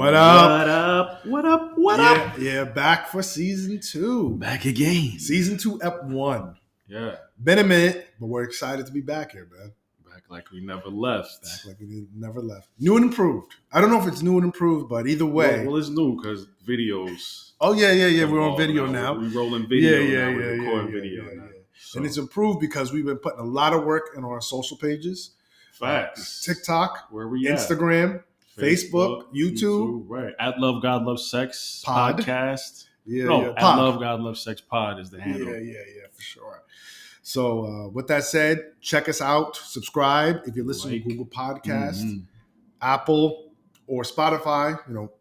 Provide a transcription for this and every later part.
What up? What up? What up? What up? Yeah, back for season 2. Back again. Season 2, Ep 1. Yeah. Been a minute, but we're excited to be back here, man. Back like we never left. Back like we never left. New and improved. I don't know if it's new and improved, but either way. Well, it's new because videos. Oh, yeah. We're on video now. We're rolling video now. We're recording video now. So. And it's improved because we've been putting a lot of work in our social pages. Facts. TikTok. Where we Instagram. Facebook, YouTube. Right. At Love God Love Sex Pod. Podcast. Pod. At Love God Love Sex Pod is the handle. Yeah, for sure. So with that said, check us out. Subscribe if you're listening to Google Podcasts, Apple, or Spotify.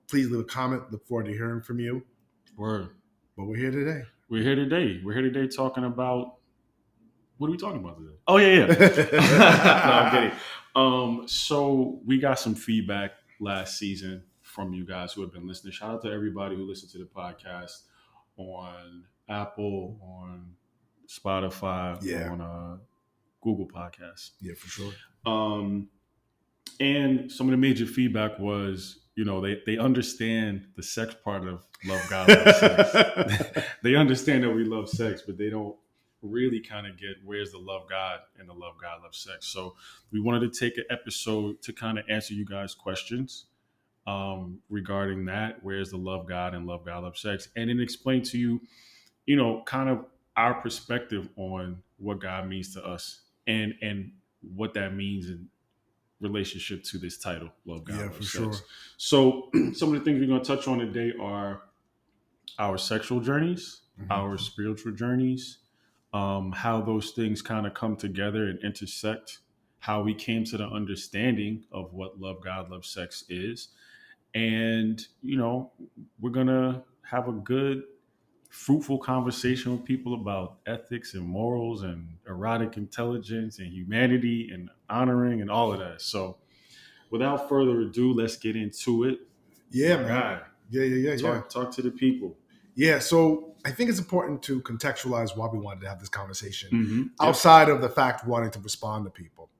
Please leave a comment. Look forward to hearing from you. Word. But we're here today. We're here today talking about. What are we talking about today? Oh, yeah. No, I'm kidding. So we got some feedback last season from you guys who have been listening. Shout out to everybody who listened to the podcast on Apple, on Spotify, on Google Podcasts. Yeah, for sure. And some of the major feedback was, they understand the sex part of Love God, Love Sex. They understand that we love sex, but they don't really kind of get where's the love God and the love God, love sex. So we wanted to take an episode to kind of answer you guys' questions regarding that. Where's the love God and love God, love sex? And then explain to you, kind of our perspective on what God means to us and what that means in relationship to this title, Love God, Love Sex. Sure. So some of the things we're going to touch on today are our sexual journeys, our spiritual journeys, how those things kind of come together and intersect, how we came to the understanding of what Love God, Love Sex is. And, we're going to have a good, fruitful conversation with people about ethics and morals and erotic intelligence and humanity and honoring and all of that. So without further ado, let's get into it. Yeah, man. Yeah. Talk to the people. Yeah, so I think it's important to contextualize why we wanted to have this conversation outside of the fact wanting to respond to people.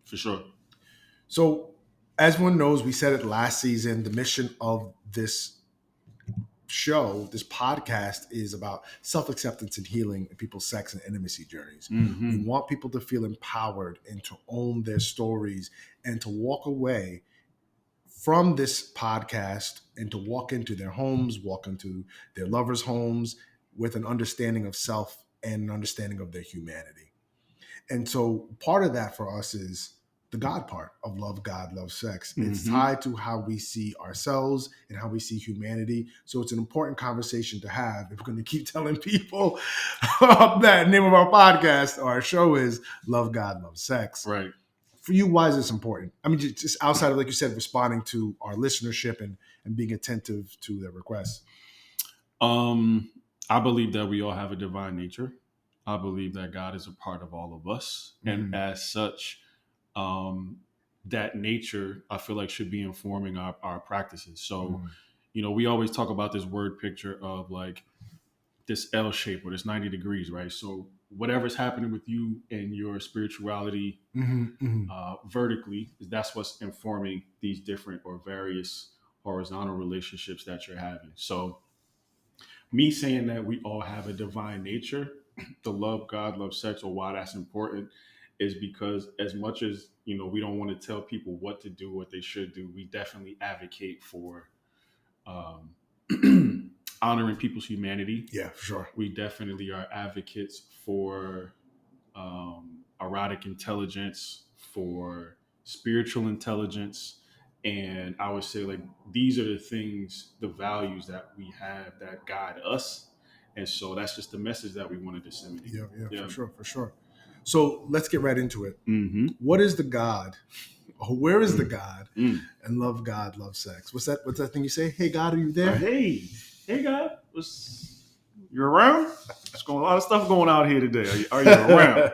For sure. So as one knows, we said it last season, the mission of this show, this podcast, is about self-acceptance and healing in people's sex and intimacy journeys. We want people to feel empowered and to own their stories and to walk away from this podcast and to walk into their homes, walk into their lovers' homes with an understanding of self and an understanding of their humanity. And so part of that for us is the God part of Love God, Love Sex. It's tied to how we see ourselves and how we see humanity. So it's an important conversation to have if we're going to keep telling people that name of our podcast or our show is Love God, Love Sex. Right. For you, why is this important? I mean, just outside of, like you said, responding to our listenership and being attentive to their requests. I believe that we all have a divine nature. I believe that God is a part of all of us. And as such, that nature, I feel like, should be informing our practices. So, we always talk about this word picture of like this L shape or this 90 degrees, right? So whatever's happening with you and your spirituality vertically, that's what's informing these different or various horizontal relationships that you're having. So me saying that we all have a divine nature, the love God, love sex, or why that's important is because as much as, we don't want to tell people what to do, what they should do, we definitely advocate for honoring people's humanity. Yeah, for sure. We definitely are advocates for erotic intelligence, for spiritual intelligence. And I would say, like, these are the things, the values that we have that guide us. And so that's just the message that we want to disseminate. Yeah. For sure. So let's get right into it. What is the God? Where is the God? And love God, love sex. What's that thing you say? Hey, God, are you there? Hey, God, you're around? There's a lot of stuff going out here today. Are you around?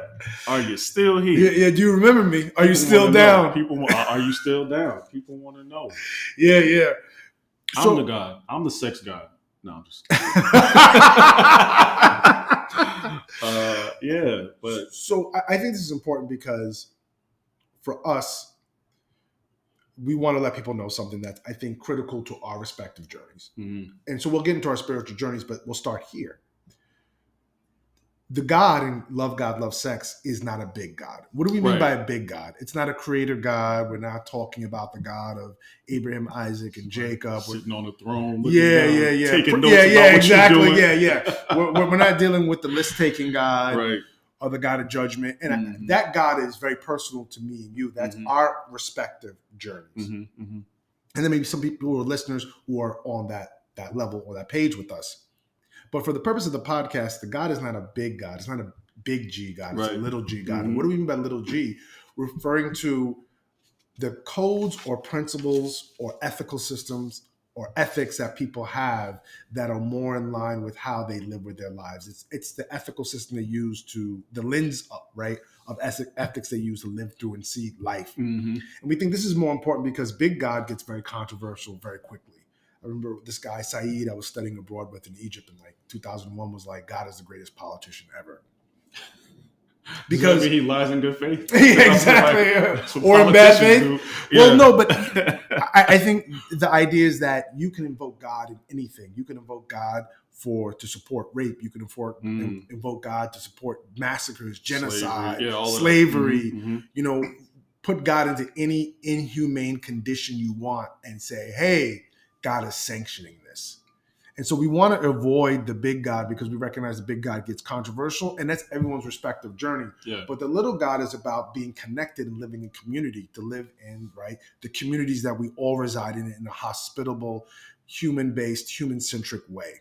Are you still here? Yeah. Do you remember me? Are you still down? Are you still down? People want to know. Yeah. I'm the God. I'm the sex God. No, I'm just but so I think this is important because for us, we want to let people know something that's, I think, critical to our respective journeys. Mm-hmm. And so we'll get into our spiritual journeys, but we'll start here. The God in Love God, Love Sex is not a big God. What do we mean by a big God? It's not a creator God. We're not talking about the God of Abraham, Isaac, and Jacob. Sitting on the throne, Yeah. taking notes about what exactly. you're doing. Yeah. We're not dealing with the list-taking God, Right. or the God of judgment. And that God is very personal to me and you. That's our respective journeys. And then maybe some people who are listeners who are on that level or that page with us. But for the purpose of the podcast, the God is not a big God. It's not a big G God. It's a little G God. And what do we mean by little G? Referring to the codes or principles or ethical systems or ethics that people have that are more in line with how they live with their lives. It's the ethical system they use the lens up, right, of ethics they use to live through and see life. And we think this is more important because big God gets very controversial very quickly. I remember this guy, Saeed, I was studying abroad with in Egypt in like 2001, was like, God is the greatest politician ever. Because he lies in good faith. Yeah, exactly. Or in bad faith. Yeah. Well, no, but I think the idea is that you can invoke God in anything. You can invoke God to support rape. You can invoke God to support massacres, genocide, slavery. Put God into any inhumane condition you want and say, hey, God is sanctioning this. And so we want to avoid the big God because we recognize the big God gets controversial, and that's everyone's respective journey. Yeah. But the little God is about being connected and living in community, to live in, right, the communities that we all reside in a hospitable, human-based, human-centric way.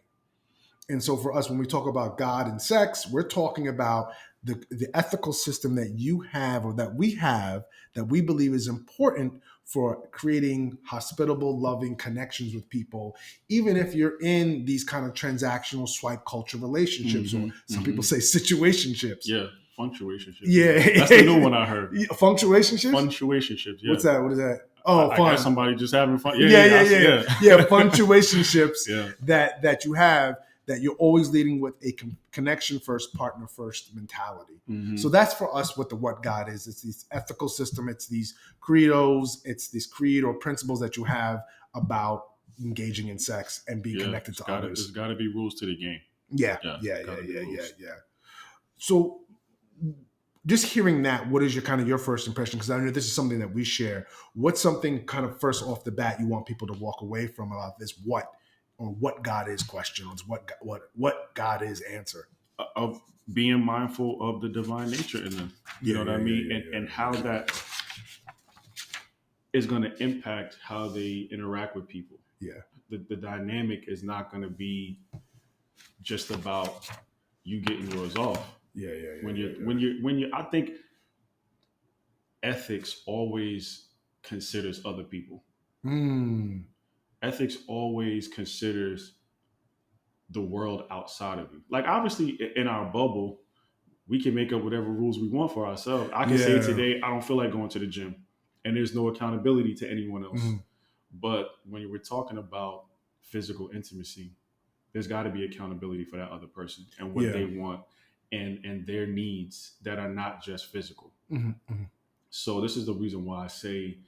And so for us, when we talk about God and sex, we're talking about the ethical system that you have or that we have that we believe is important for creating hospitable, loving connections with people, even if you're in these kind of transactional swipe culture relationships, or some people say situationships. Yeah, functuationships. Yeah. That's the new one I heard. Functuationships? Functuationships, yeah. What's that? What is that? Oh, I fun. guess somebody just having fun. Yeah. Punctuationships that you have, that you're always leading with a connection first, partner first mentality. So that's for us what God is. It's this ethical system. It's these credos. It's this creed or principles that you have about engaging in sex and being connected to others. There's got to be rules to the game. Yeah. So just hearing that, what is your first impression? Because I know this is something that we share. What's something kind of first off the bat you want people to walk away from about this what God is question, what God is answer? Of being mindful of the divine nature in them. You know what I mean? And how that is going to impact how they interact with people. Yeah. The dynamic is not going to be just about you getting yours off. When you, I think ethics always considers other people. Ethics always considers the world outside of you. Like, obviously in our bubble, we can make up whatever rules we want for ourselves. I can say today, I don't feel like going to the gym, and there's no accountability to anyone else. But when we're talking about physical intimacy, there's got to be accountability for that other person and what they want and their needs that are not just physical. So this is the reason why I say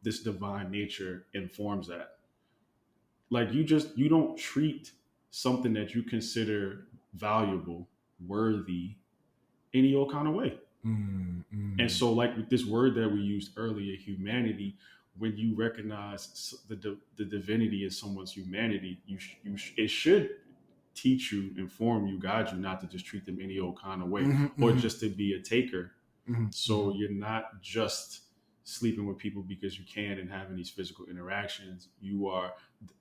this divine nature informs that. Like, you don't treat something that you consider valuable, worthy, any old kind of way. And so, like with this word that we used earlier, humanity, when you recognize the divinity in someone's humanity, it should teach you, inform you, guide you not to just treat them any old kind of way, or just to be a taker. So you're not just sleeping with people because you can and having these physical interactions.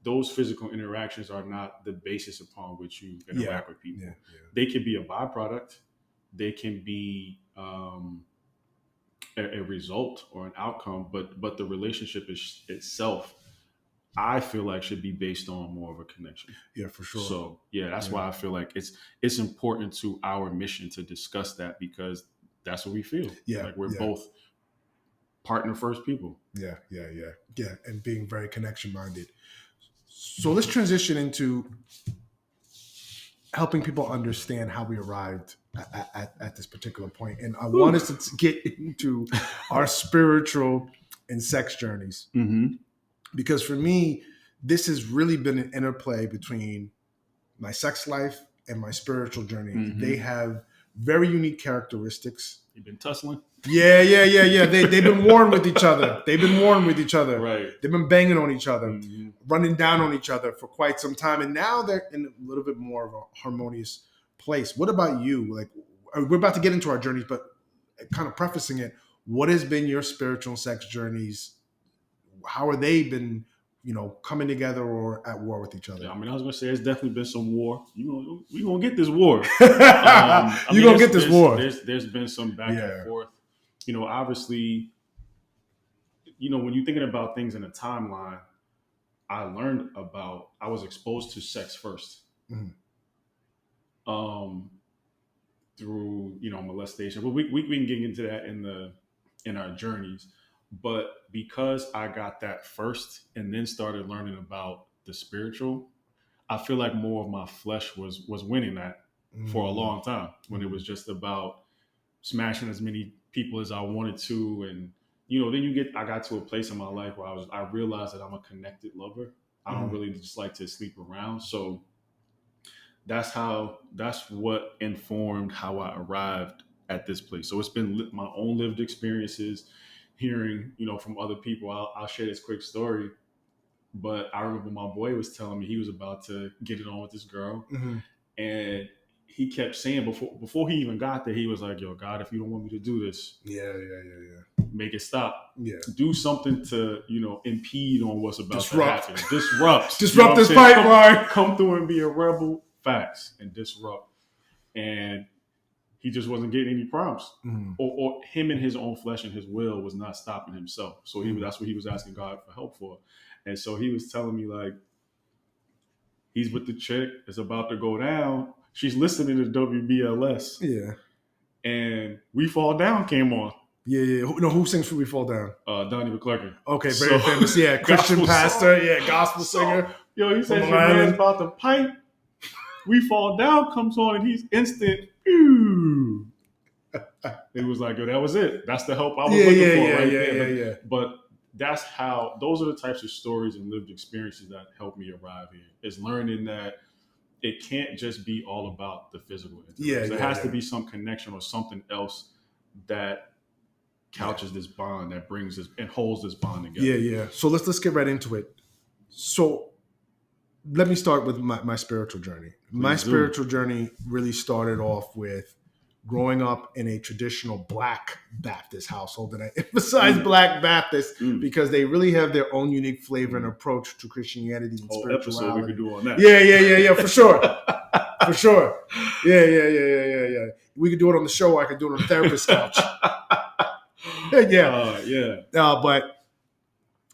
Those physical interactions are not the basis upon which you interact with people. They can be a byproduct. They can be a result or an outcome, but the relationship itself, I feel like, should be based on more of a connection. Yeah, for sure. So that's why I feel like it's important to our mission to discuss that, because that's what we feel. Like we're both partner first people. Yeah. And being very connection minded. So let's transition into helping people understand how we arrived at this particular point. And I want us to get into our spiritual and sex journeys. Mm-hmm. Because for me, this has really been an interplay between my sex life and my spiritual journey. Mm-hmm. They have very unique characteristics. You've been tussling? Yeah. They've been warring with each other. Right. They've been banging on each other, Mm-hmm. running down on each other for quite some time. And now they're in a little bit more of a harmonious place. What about you? Like, we're about to get into our journeys, but kind of prefacing it, what has been your spiritual and sex journeys? How are they been, coming together or at war with each other? Yeah, I mean, I was gonna say it's definitely been some war. We gonna get this war. You're gonna get this war. There's been some back and forth. Obviously, when you're thinking about things in a timeline, I was exposed to sex first. Mhm. Through molestation, but we can get into that in our journeys. But because I got that first and then started learning about the spiritual, I feel like more of my flesh was winning that for a long time, when it was just about smashing as many people as I wanted to. And then I got to a place in my life where I realized that I'm a connected lover. I don't really just like to sleep around. So that's what informed how I arrived at this place. So it's been my own lived experiences, hearing from other people. I'll share this quick story. But I remember my boy was telling me he was about to get it on with this girl, and he kept saying before he even got there, he was like, "Yo, God, if you don't want me to do this, make it stop. Yeah, do something to impede on what's about to Disrupt. happen. Disrupt Disrupt this pipeline. Come through and be a rebel, facts, and disrupt." And he just wasn't getting any prompts, or him and his own flesh and his will was not stopping himself. So that's what he was asking God for help for. And so he was telling me, like, he's with the chick, it's about to go down. She's listening to WBLS. Yeah. And We Fall Down came on. Yeah. Who sings for We Fall Down? Donnie McClurkin. Okay, very famous. Yeah, Christian pastor. Song. Yeah, gospel singer. He says your man's about to pipe. We Fall Down comes on and he's instant. It was like, yo, that was it. That's the help I was looking for there. But those are the types of stories and lived experiences that helped me arrive here. Is learning that it can't just be all about the physical. There has to be some connection or something else that couches this bond, that brings this and holds this bond together. Yeah. So let's get right into it. So let me start with my spiritual journey. My spiritual journey really started off with growing up in a traditional Black Baptist household. And I emphasize Black Baptist because they really have their own unique flavor and approach to Christianity and spirituality. Episode we could do on that. Yeah, for sure. For sure. Yeah. We could do it on the show. I could do it on the therapist couch. But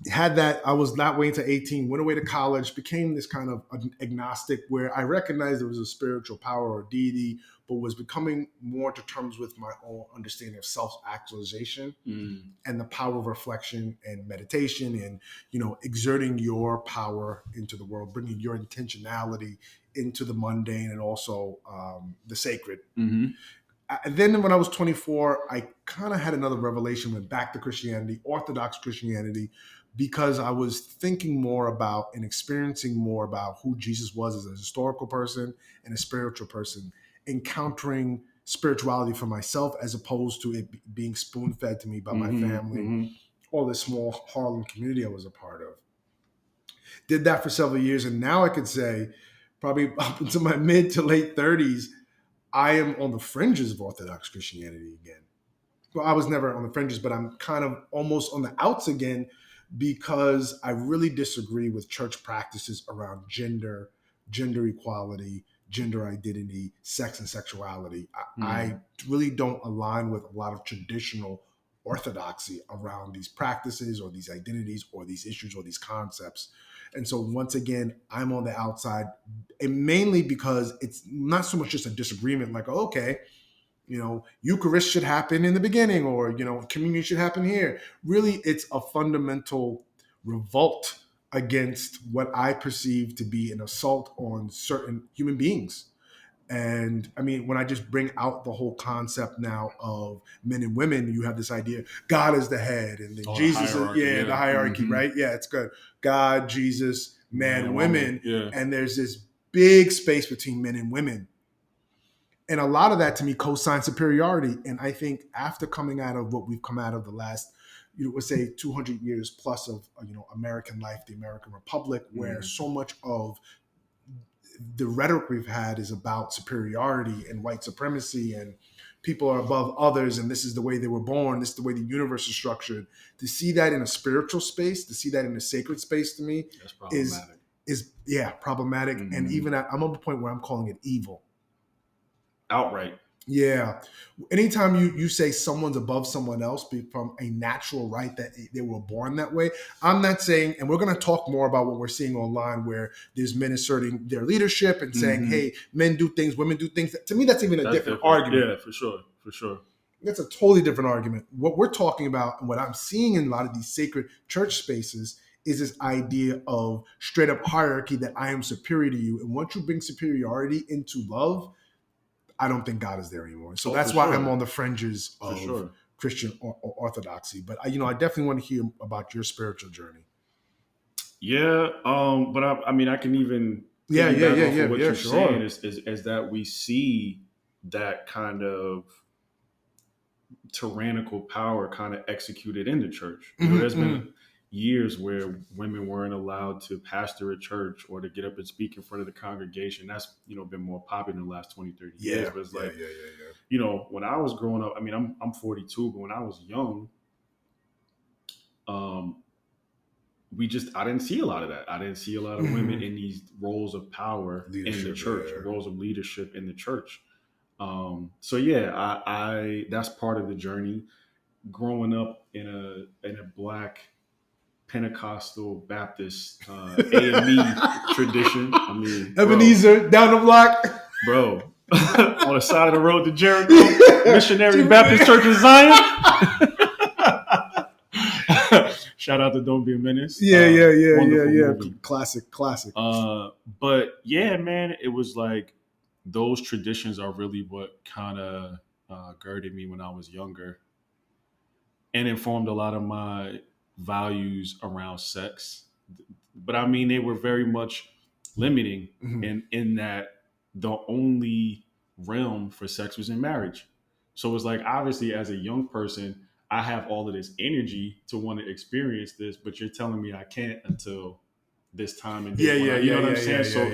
had that, I was not waiting to 18, went away to college, became this kind of agnostic where I recognized there was a spiritual power or deity, but was becoming more to terms with my own understanding of self-actualization and the power of reflection and meditation and, exerting your power into the world, bringing your intentionality into the mundane and also the sacred. Then when I was 24, I kind of had another revelation, went back to Christianity, Orthodox Christianity, because I was thinking more about and experiencing more about who Jesus was as a historical person and a spiritual person, encountering spirituality for myself as opposed to it being spoon-fed to me by my family or the small Harlem community I was a part of. Did that for several years, and now I could say probably up into my mid to late 30s, I am on the fringes of Orthodox Christianity again. Well, I was never on the fringes, but I'm kind of almost on the outs again because I really disagree with church practices around gender equality, gender identity, sex and sexuality. I really don't align with a lot of traditional orthodoxy around these practices or these identities or these issues or these concepts. And so once again, I'm on the outside, and mainly because it's not so much just a disagreement like, okay, Eucharist should happen in the beginning or, communion should happen here. Really, it's a fundamental revolt against what I perceive to be an assault on certain human beings. And I mean, when I just bring out the whole concept now of men and women, you have this idea God is the head, and then Jesus is, the hierarchy, right? Yeah, it's good. God, Jesus, man, women. Yeah. And there's this big space between men and women. And a lot of that to me co-signs superiority. And I think after coming out of what we've come out of the last, let's say 200 years plus of, American life, the American Republic, where so much of the rhetoric we've had is about superiority and white supremacy and people are above others and this is the way they were born, this is the way the universe is structured. To see that in a spiritual space, to see that in a sacred space, to me, that's problematic. is problematic. And even I'm at a point where I'm calling it evil. Outright. Yeah. Anytime you say someone's above someone else from a natural right that they were born that way, I'm not saying, and we're going to talk more about what we're seeing online where there's men asserting their leadership and saying, hey, men do things, women do things. To me, that's even a different argument. Yeah, for sure. That's a totally different argument. What we're talking about and what I'm seeing in a lot of these sacred church spaces is this idea of straight up hierarchy that I am superior to you. And once you bring superiority into love, I don't think God is there anymore. So that's why I'm on the fringes of Christian orthodoxy. But I definitely want to hear about your spiritual journey. Yeah, but I mean, I can even what you're saying is that we see that kind of tyrannical power kind of executed in the church. There's been years where women weren't allowed to pastor a church or to get up and speak in front of the congregation. That's, been more popular in the last 20, 30 years. But it's when I was growing up, I mean, I'm 42, but when I was young, I didn't see a lot of that. I didn't see a lot of women in these roles of power in the church, roles of leadership in the church. So yeah, I that's part of the journey. Growing up in a Black Pentecostal Baptist AME tradition. I mean, Ebenezer down the block, bro, on the side of the road to Jericho, Missionary Baptist Church of Zion. Shout out to Don't Be a Menace. Yeah. Classic. But yeah, man, it was like those traditions are really what kind of girded me when I was younger and informed a lot of my values around sex. But I mean, they were very much limiting in that the only realm for sex was in marriage. So it's like, obviously, as a young person, I have all of this energy to want to experience this, but you're telling me I can't until this time and day. You know what I'm saying? So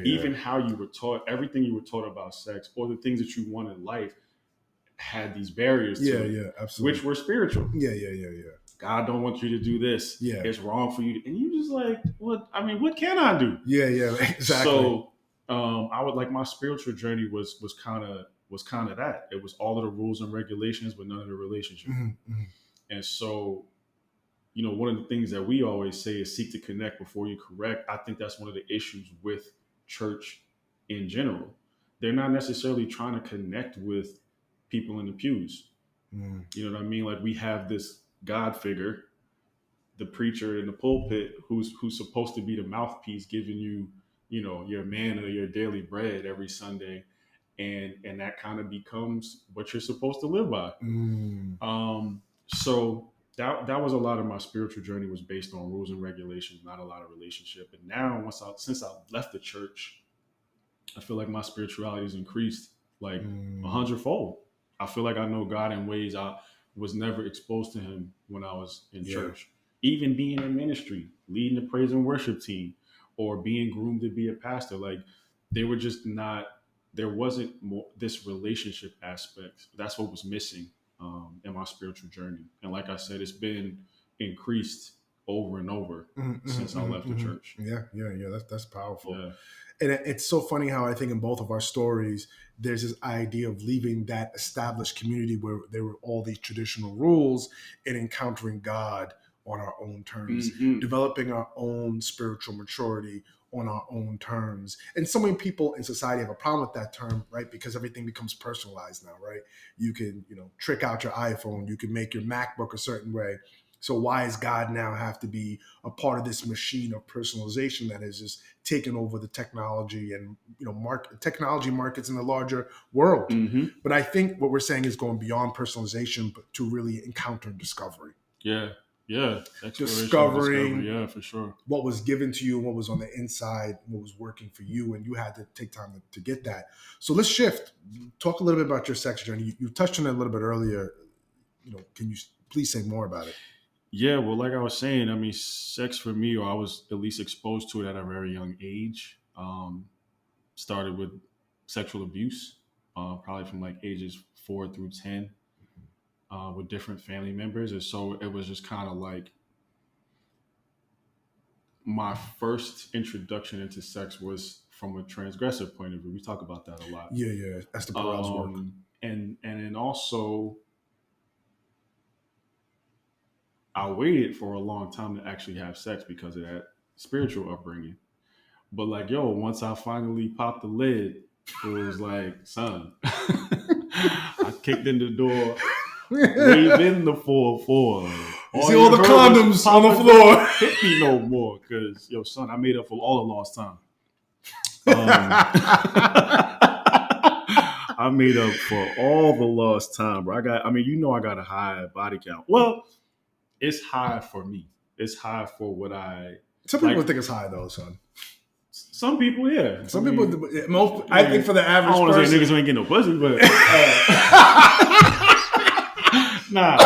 even how you were taught, everything you were taught about sex or the things that you want in life had these barriers to it, absolutely. Which were spiritual. Yeah. God don't want you to do this. Yeah. It's wrong for you. And you just like, what? I mean, what can I do? Yeah, exactly. So I would like my spiritual journey was kind of that. It was all of the rules and regulations, but none of the relationship. And so, one of the things that we always say is seek to connect before you correct. I think that's one of the issues with church in general. They're not necessarily trying to connect with people in the pews. You know what I mean? Like, we have this God figure, the preacher in the pulpit, who's supposed to be the mouthpiece, giving you, your manna, your daily bread every Sunday, and that kind of becomes what you're supposed to live by. So that was a lot of my spiritual journey was based on rules and regulations, not a lot of relationship. And now, since I left the church, I feel like my spirituality has increased like 100-fold. I feel like I know God in ways I was never exposed to him when I was in church. Even being in ministry, leading the praise and worship team, or being groomed to be a pastor, like they were just not, there wasn't more this relationship aspect. That's what was missing in my spiritual journey. And like I said, it's been increased over and over since I left the church. Yeah. That's powerful. Yeah. And it's so funny how I think in both of our stories, there's this idea of leaving that established community where there were all these traditional rules and encountering God on our own terms, developing our own spiritual maturity on our own terms. And so many people in society have a problem with that term, right? Because everything becomes personalized now, right? You can, trick out your iPhone. You can make your MacBook a certain way. So why does God now have to be a part of this machine of personalization that has just taken over the technology and technology markets in the larger world? Mm-hmm. But I think what we're saying is going beyond personalization, but to really encounter discovery. Yeah. Yeah. Exploration and discovery. Discovering Yeah, for sure. what was given to you, what was on the inside, what was working for you, and you had to take time to get that. So let's shift. Talk a little bit about your sex journey. You touched on it a little bit earlier. Can you please say more about it? Yeah, well, like I was saying, I mean, sex for me, or I was at least exposed to it at a very young age. Started with sexual abuse, probably from like ages 4 through 10, with different family members. And so it was just kind of like my first introduction into sex was from a transgressive point of view. We talk about that a lot. Yeah. That's the Perel's work. And then also, I waited for a long time to actually have sex because of that spiritual upbringing. But like, once I finally popped the lid, it was like, son, I kicked in the door, waving the 4-4. You see all the condoms on the floor. Hit me no more, because son, I made up for all the lost time. I made up for all the lost time, bro. I got a high body count. Well, it's high for me. It's high for what I. Some people think it's high though, son. Some people, yeah. Some people, most. I think for the average, I don't want to say niggas who ain't getting no pussy, but nah.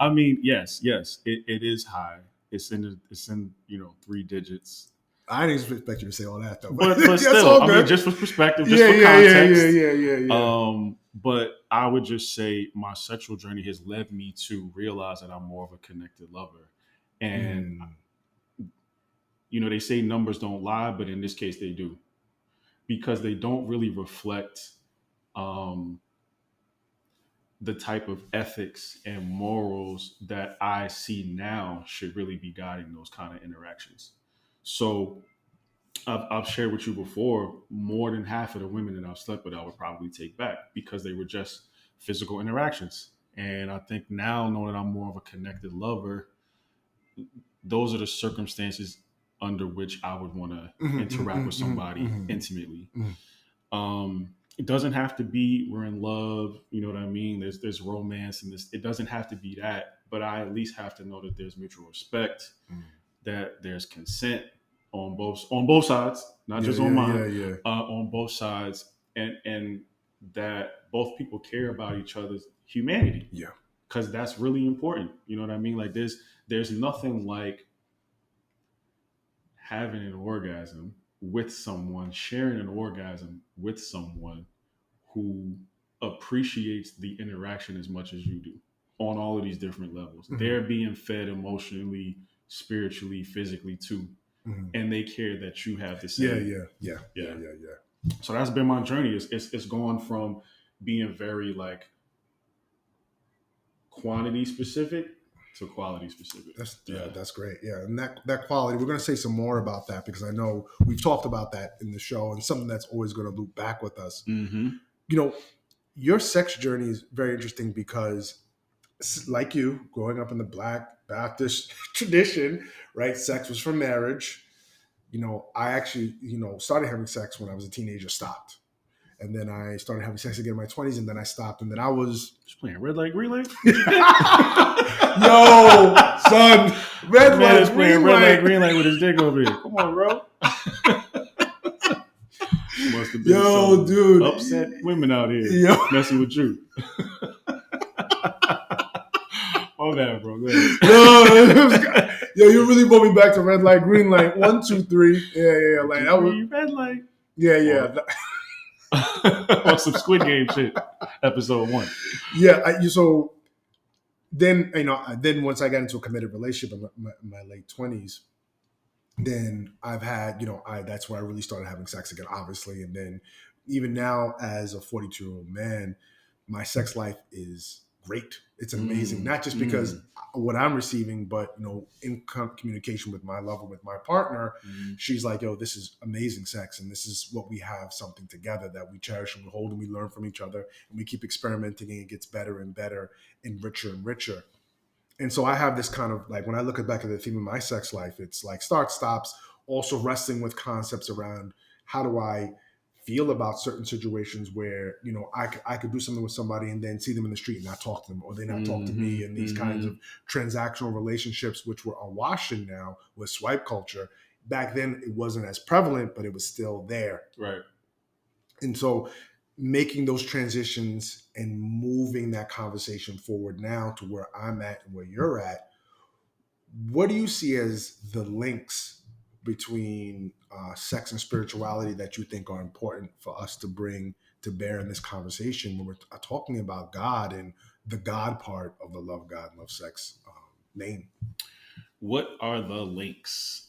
I mean, yes, it is high. It's in 3 digits. I didn't expect you to say all that though, but still, I mean, just for perspective, just for context. Yeah. But I would just say my sexual journey has led me to realize that I'm more of a connected lover, and they say numbers don't lie, but in this case they do, because they don't really reflect the type of ethics and morals that I see now should really be guiding those kind of interactions. So I've shared with you before, more than half of the women that I've slept with, I would probably take back because they were just physical interactions. And I think now, knowing that I'm more of a connected lover, those are the circumstances under which I would want to interact with somebody intimately. It doesn't have to be we're in love, you know what I mean? There's romance in this. It doesn't have to be that, but I at least have to know that there's mutual respect, that there's consent on both sides, not just on mine. On both sides, and that both people care about each other's humanity. Yeah, because that's really important. You know what I mean? Like there's nothing like having an orgasm with someone, sharing an orgasm with someone who appreciates the interaction as much as you do on all of these different levels. They're being fed emotionally, spiritually, physically too. And they care that you have the same. Yeah. So that's been my journey. It's gone from being very like quantity specific to quality specific. That's great. Yeah, and that quality, we're going to say some more about that because I know we've talked about that in the show, and something that's always going to loop back with us. Your sex journey is very interesting because, like you, growing up in the Black Baptist tradition, right? Sex was for marriage. I actually, started having sex when I was a teenager, stopped. And then I started having sex again in my 20s, and then I stopped. And then I was just playing red light, green light. Yo, son, red light, green light. Red light, green light with his dick over here. Come on, bro. Must have been some dude, upset women out here messing with you. Oh, that, bro. You really brought me back to red light, green light. 1, 2, 3. Yeah. Like that was red light. Yeah. On some Squid Game shit. Episode 1. Yeah. So then, then once I got into a committed relationship in my late 20s, then I've had, that's where I really started having sex again, obviously. And then even now, as a 42-year-old man, my sex life is great. It's amazing, not just because what I'm receiving, but in communication with my lover, with my partner, she's like, "Yo, this is amazing sex, and this is what we have, something together that we cherish and we hold, and we learn from each other, and we keep experimenting, and it gets better and better, and richer and richer." And so I have this kind of like, when I look back at the theme of my sex life, it's like start stops, also wrestling with concepts around how do I feel about certain situations where, I could do something with somebody and then see them in the street and not talk to them, or they not talk to me, and these kinds of transactional relationships, which were awash in now with swipe culture. Back then, it wasn't as prevalent, but it was still there. Right. And so making those transitions and moving that conversation forward now to where I'm at and where you're at, what do you see as the links between sex and spirituality that you think are important for us to bring to bear in this conversation when we're talking about God and the God part of the love God, love sex name? What are the links?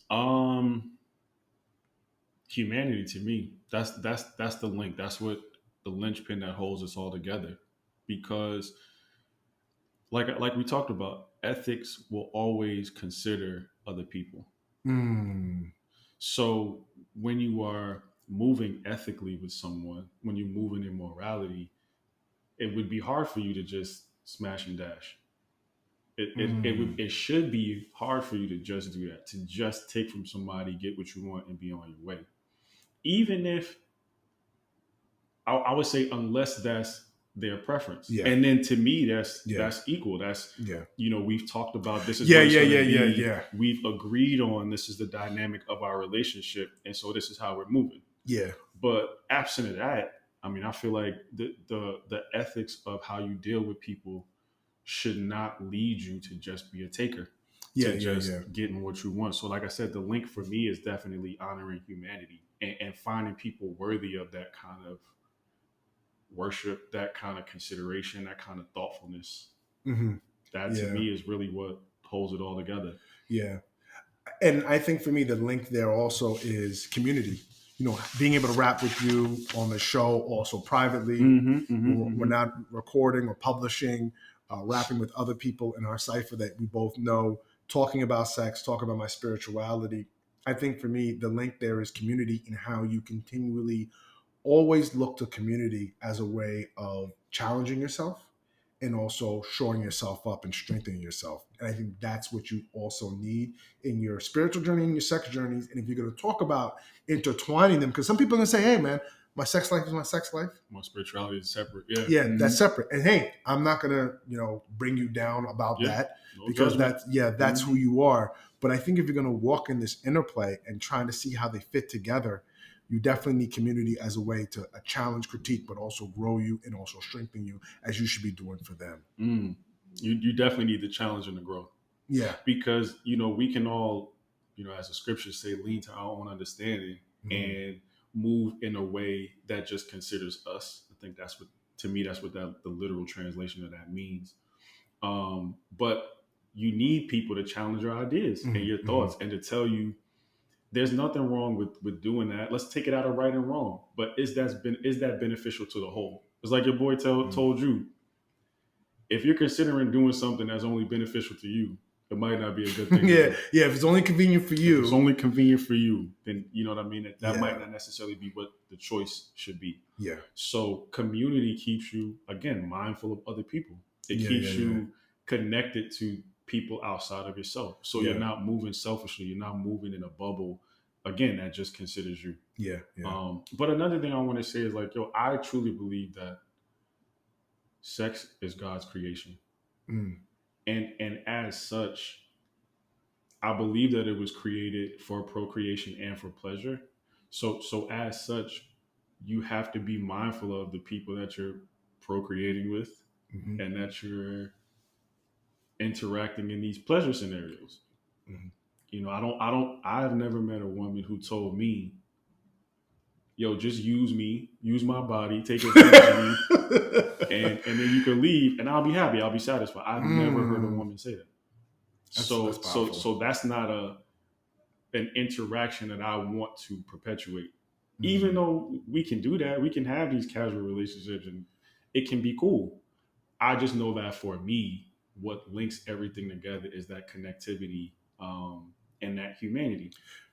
Humanity to me. That's the link. That's what the linchpin that holds us all together. Because like we talked about, ethics will always consider other people. Mm. So when you are moving ethically with someone, when you're moving in morality, it would be hard for you to just smash and dash. It should be hard for you to just do that, to just take from somebody, get what you want, and be on your way. Even if I would say, unless that's their preference, Yeah. and then to me, Yeah. that's equal. That's Yeah. we've talked about this is Yeah. what it's Yeah. going Yeah. to Yeah. be. Yeah. We've agreed on this is the dynamic of our relationship, and so this is how we're moving. Yeah. But absent of that, I mean, I feel like the ethics of how you deal with people should not lead you to just be a taker, Yeah. to Yeah. just Yeah. getting what you want. So, like I said, the link for me is definitely honoring humanity and finding people worthy of that kind of worship, that kind of consideration, that kind of thoughtfulness. Mm-hmm. That to Yeah. me is really what holds it all together. Yeah. And I think for me, the link there also is community. Being able to rap with you on the show, also privately. We're not recording or publishing, rapping with other people in our cipher that we both know, talking about sex, talking about my spirituality. I think for me, the link there is community and how you continually always look to community as a way of challenging yourself and also shoring yourself up and strengthening yourself. And I think that's what you also need in your spiritual journey and your sex journeys. And if you're going to talk about intertwining them, because some people are going to say, hey, man, my sex life is my sex life. My spirituality is separate. Yeah. Yeah, that's separate. And hey, I'm not going to, bring you down about that No because judgment. that's who you are. But I think if you're going to walk in this interplay and trying to see how they fit together, you definitely need community as a way to challenge, critique, but also grow you and also strengthen you as you should be doing for them. You definitely need the challenge and the growth. Yeah. Because, we can all, as the scriptures say, lean to our own understanding and move in a way that just considers us. I think that's what the literal translation of that means. But you need people to challenge your ideas and your thoughts and to tell you there's nothing wrong with doing that. Let's take it out of right and wrong. But is that beneficial to the whole? It's like your boy told you, if you're considering doing something that's only beneficial to you, it might not be a good thing. Yeah. If it's only convenient for you. If it's only convenient for you, then you know what I mean? That might not necessarily be what the choice should be. Yeah. So community keeps you, again, mindful of other people. It keeps you connected to people outside of yourself. So you're not moving selfishly. You're not moving in a bubble, again, that just considers you. Yeah. But another thing I want to say is like, I truly believe that sex is God's creation. And as such, I believe that it was created for procreation and for pleasure. So as such, you have to be mindful of the people that you're procreating with and that you're interacting in these pleasure scenarios. I've never met a woman who told me, yo, just use me, use my body, take advantage of me, and then you can leave and I'll be happy, I'll be satisfied. I've never heard a woman say that. So that's not an interaction that I want to perpetuate. Even though we can do that, we can have these casual relationships and it can be cool. I just know that for me, what links everything together is that connectivity and that humanity.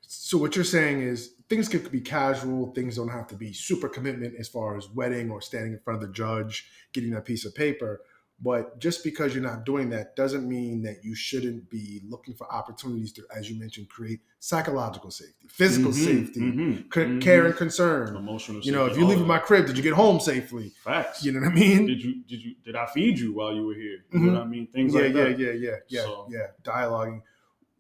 So what you're saying is things could be casual. Things don't have to be super commitment as far as wedding or standing in front of the judge, getting that piece of paper. But just because you're not doing that doesn't mean that you shouldn't be looking for opportunities to, as you mentioned, create psychological safety, physical safety, care and concern. Emotional You safety. know, if you leave my crib, did you get home safely? Facts. You know what I mean? Did I feed you while you were here? You know what I mean? Things like that. Yeah. Dialoguing.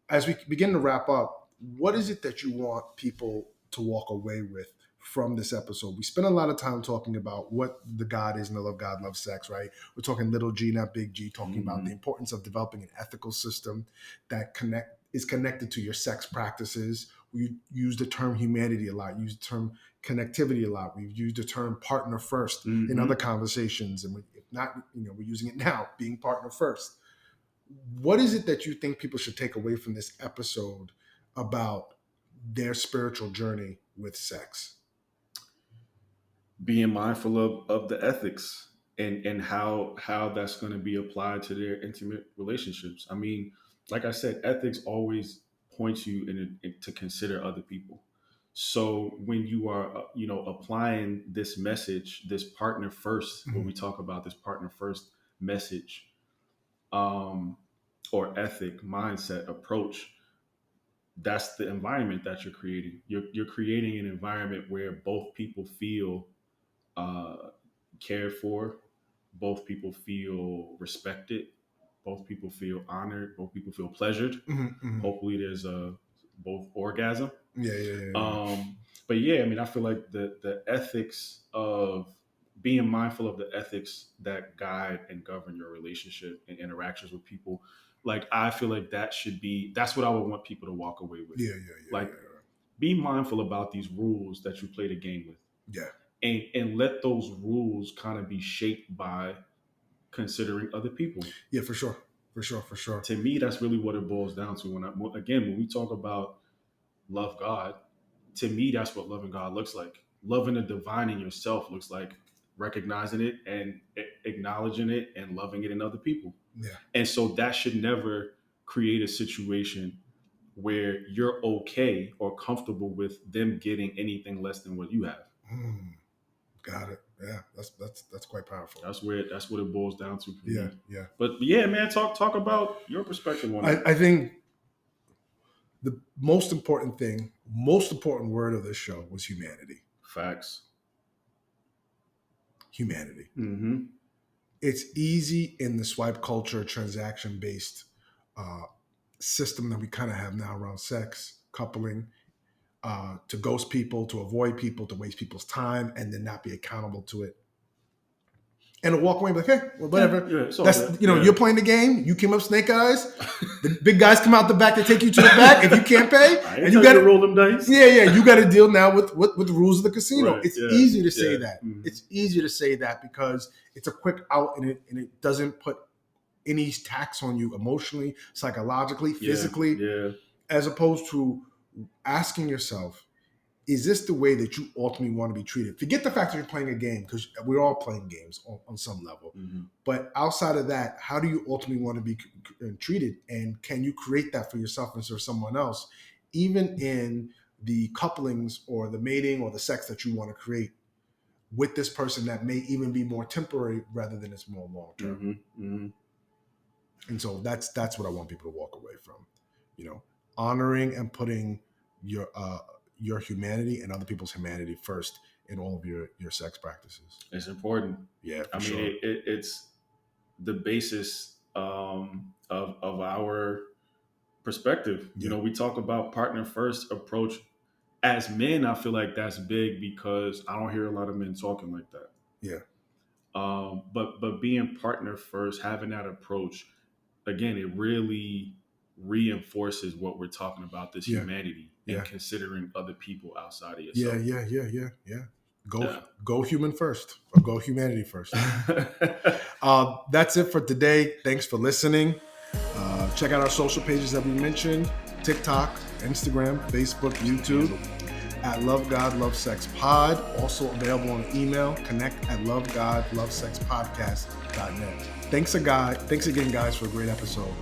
As we begin to wrap up, what is it that you want people to walk away with from this episode? We spent a lot of time talking about what the God is and the love God, love sex, right? We're talking little G, not big G, talking about the importance of developing an ethical system that is connected to your sex practices. We use the term humanity a lot, use the term connectivity a lot. We've used the term partner first in other conversations. And if not, we're using it now, being partner first. What is it that you think people should take away from this episode about their spiritual journey with sex? Being mindful of the ethics and how that's going to be applied to their intimate relationships. I mean, like I said, ethics always points you to consider other people. So when you are, applying this message, this partner first, when we talk about this partner first message, or ethic, mindset, approach, that's the environment that you're creating. You're creating an environment where both people feel cared for, both people feel respected, both people feel honored, both people feel pleasured. Hopefully there's both orgasm. But yeah, I mean, I feel like the ethics of being mindful of the ethics that guide and govern your relationship and interactions with people, like I feel like that's what I would want people to walk away with. Be mindful about these rules that you play the game with. And let those rules kind of be shaped by considering other people. Yeah, for sure. To me, that's really what it boils down to. When we talk about love God, to me, that's what loving God looks like. Loving the divine in yourself looks like recognizing it and acknowledging it and loving it in other people. And so that should never create a situation where you're okay or comfortable with them getting anything less than what you have. Got it. Yeah, that's quite powerful. That's what it boils down to. Yeah. But yeah, man, talk about your perspective on it. I think the most important word of this show was humanity. Facts. Humanity. It's easy in the swipe culture, transaction-based system that we kind of have now around sex, coupling, to ghost people, to avoid people, to waste people's time, and then not be accountable to it. And to walk away and be like, hey, well, whatever. You're playing the game. You came up snake eyes. The big guys come out the back. They take you to the back. If you can't pay, and you got to roll them dice. You got to deal now with the rules of the casino. Right, it's easy to say that. It's easy to say that because it's a quick out and it doesn't put any tax on you emotionally, psychologically, physically, as opposed to asking yourself, is this the way that you ultimately want to be treated? Forget the fact that you're playing a game, because we're all playing games on some level. But outside of that, how do you ultimately want to be treated? And can you create that for yourself and for someone else, even in the couplings or the mating or the sex that you want to create with this person that may even be more temporary rather than it's more long-term? And so that's what I want people to walk away from, honoring and putting your humanity and other people's humanity first in all of your sex practices. It's important. Yeah, I mean, it's the basis of our perspective. We talk about partner first approach. As men, I feel like that's big because I don't hear a lot of men talking like that. But being partner first, having that approach, again, it really reinforces what we're talking about, this humanity and considering other people outside of yourself. Go human first, or go humanity first. That's it for today. Thanks for listening. Check out our social pages that we mentioned: TikTok, Instagram, Facebook, YouTube, at Love God Love Sex Pod. Also available on email, connect@lovegodlovesexpodcast.net. Thanks again, guys, for a great episode.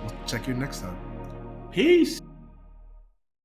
We'll check you next time. Peace.